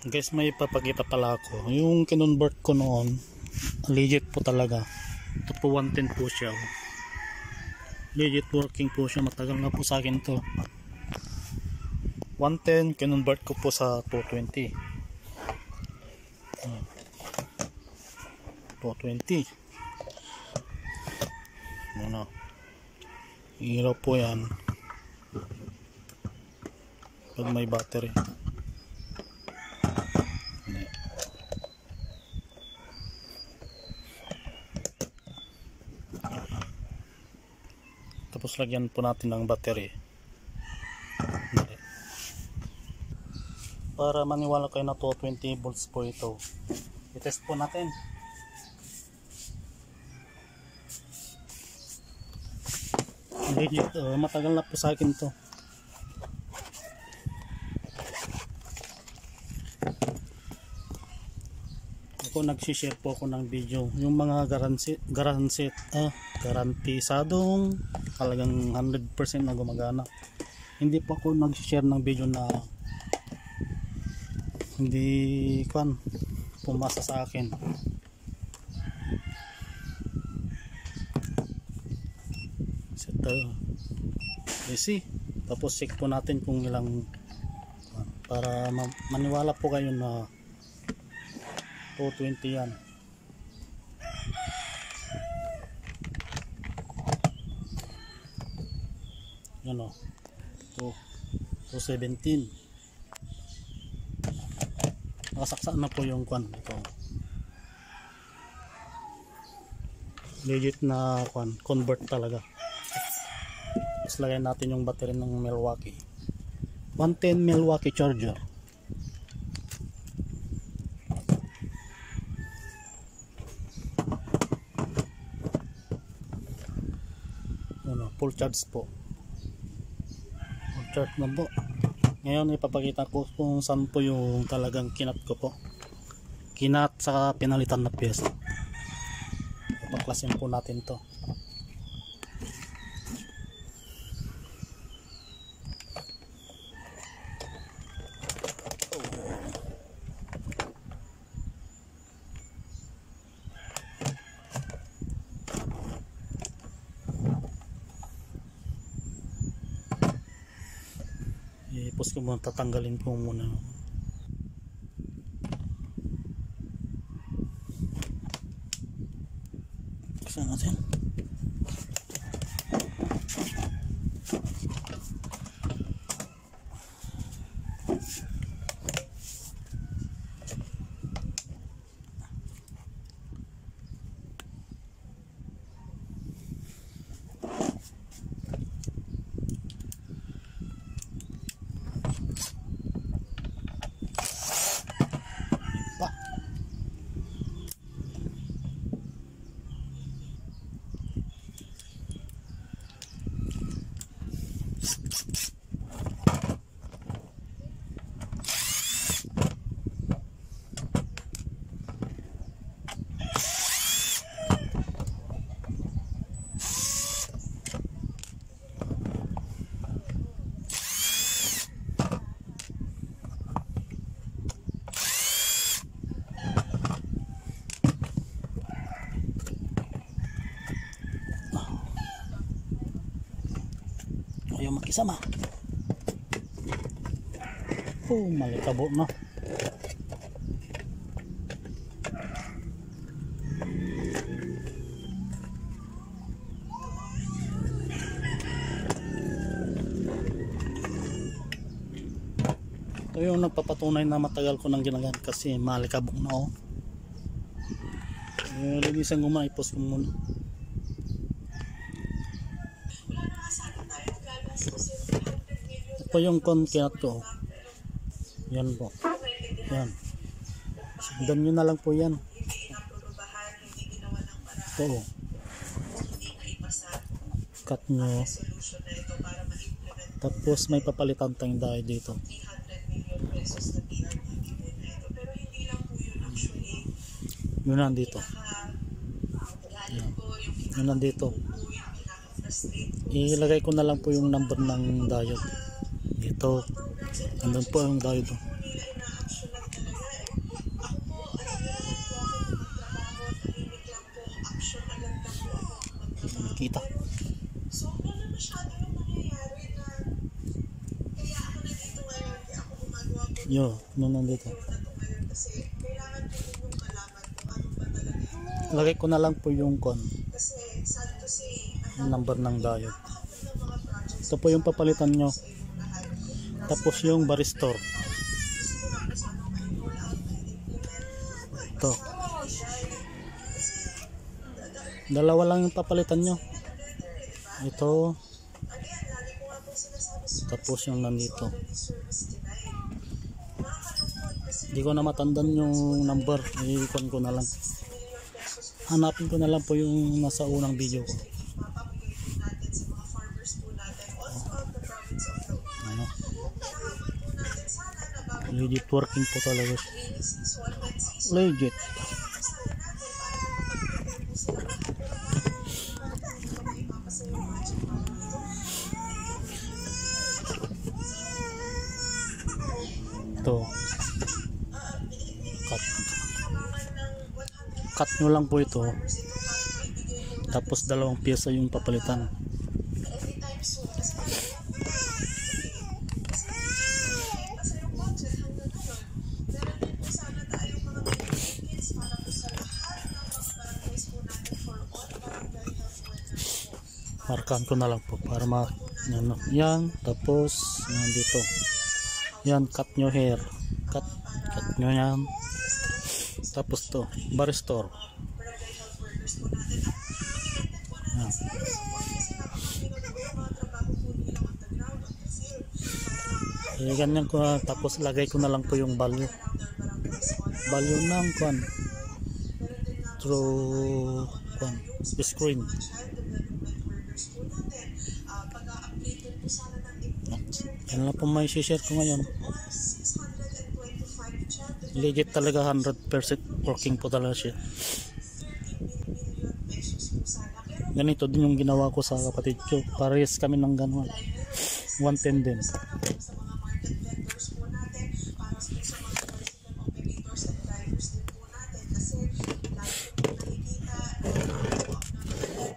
Guys, may papakita pala ako. Yung kinonvert ko noon, legit po talaga. Ito po 110 po siya. Legit working po siya. Matagal na po sa akin to. 110 kinonvert ko po sa 220. 220. Ano? Ilaw po yan. Pag may battery. Tapos lagyan po natin ng battery para maniwala kayo na 220 volts po ito. I-test po natin. Legit, matagal na po sa akin to. Ako nagsishare po ako ng video, yung mga garantisadong talagang 100% na gumagana. Hindi po ako nag-share ng video na hindi pumasa sa akin. Set AC. Tapos check po natin kung ilang para maniwala po kayo na 220 yan. Yan o, 217. Nakasaksak na po yung ito. Legit na convert talaga. Tapos lagyan natin yung battery ng Milwaukee 110 Milwaukee charger. Full charge po. Full charge na po. Ngayon ipapakita ko kung saan po yung talagang kinat ko po. Kinat sa pinalitan na pyesa. Ipaklasin po natin to. Ipos ko muna, tatanggalin ko muna. Saan natin? Ayaw makisama. Malikabo na. Ito yung nagpapatunay na matagal ko nang ginagamit kasi malikabok na oh. Linisan ko muna, i-post ko muna. Ito yung kinat ko. Yan po. Yan. Sundan nyo na lang po yan. Ito. Cut nyo. Tapos may papalitan tayong dahil dito. Yun nandito. Yan. Yun nandito. Ilagay ko na lang po yung number ng diode. Dito. Andun po yung diode. kita. So, wala masyado yung nangyayari na kaya ako nandito ngayon, kaya ako gumagawa po Yo, nandito. na to ngayon kasi kailangan ko yung malaman kung ano ba talaga yung Lagay ko na lang po yung kasi sad to say, number ng diode. napakapag ng mga projects Ito po yung papalitan nyo. sa inyong lahat. Tapos yung baristor. Gusto ko lang sana ma-roll out na implement. Ito. Dalawa lang yung papalitan nyo. Ito. Again, lagi ko nga po sinasabi, Tapos yung nandito. service denied. Nakakalungkot kasi Hindi ko na matandan yung number. Iikon ko na lang. 60 million pesos po Hanapin ko na lang po yung nasa unang video ko. mapapagay po natin sa mga farmers po natin all throughout the province of Laguna. Ano, Hinahamon po natin sana na bago legit working po talaga. rainy season, wet season, Legit. sana natin para makapag-prepare po sila lahat. Pero bakit hindi ko maipapasa yung budget para dito? Ito. Cut. Kailangan ng 100 Cut nyo lang po ito. farmers ito para maibigay mo na Tapos dalawang pyesa yung papalitan. every time soon kasi kasi yung budget hanggang ngayon meron din po sana tayong mga medical kits para po sa lahat ng mga barangays po natin for all barangay health workers po. Markahan ko na lang po para yan, yan. Tapos yan dito. Yan, cut nyo hair. Cut nyo yan. Tapos to, baristor. Barangay health workers po natin at pinigatan po natin Yan. sila ng support kasi habang ginagawa yung mga trabaho po nila on the ground, on the field Ganyan ko na, tapos lagay ko na lang po yung value. around our barangays po. Value ng kwan. Meron din nga Through kwan. Screen. mga child development workers po natin. Pag-update din po sana ng equipment. Yan lang po may share ko ngayon. All 625 child Legit talaga 100% working po talaga siya. 30 million pesos po sana. Pero Ganito din yung ginawa ko sa kapatid ko. Pares kami ng gano'n. 110 din. sana po sa mga market vendors po natin para po sa mga tricycle operators and drivers din po natin kasi lagi po nakikita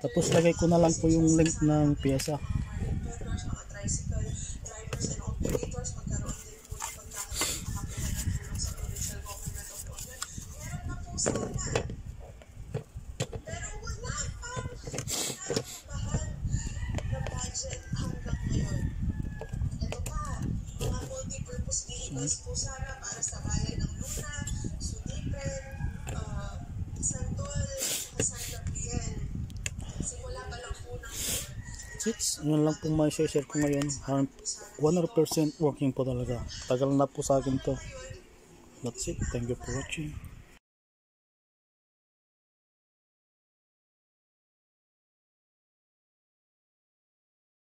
Tapos lagay ko na lang po yung link ng pyesa. vendors, mga tricycle drivers and operators, magkaroon din po ng pagkakaroon ng tulong sa provincial government of La Union. Meron na po sana. Pero wala pang nakabahan na budget hanggang ngayon. Ito pa, mga multi-purpose vehicles po sana para sa bayan ng Luna, Sudipen, Santol, San Gabriel. Simula pa lang po ng Yun lang po may share ko ngayon. 100% working po talaga. Tagal na po sa akin to. That's it. Thank you for watching.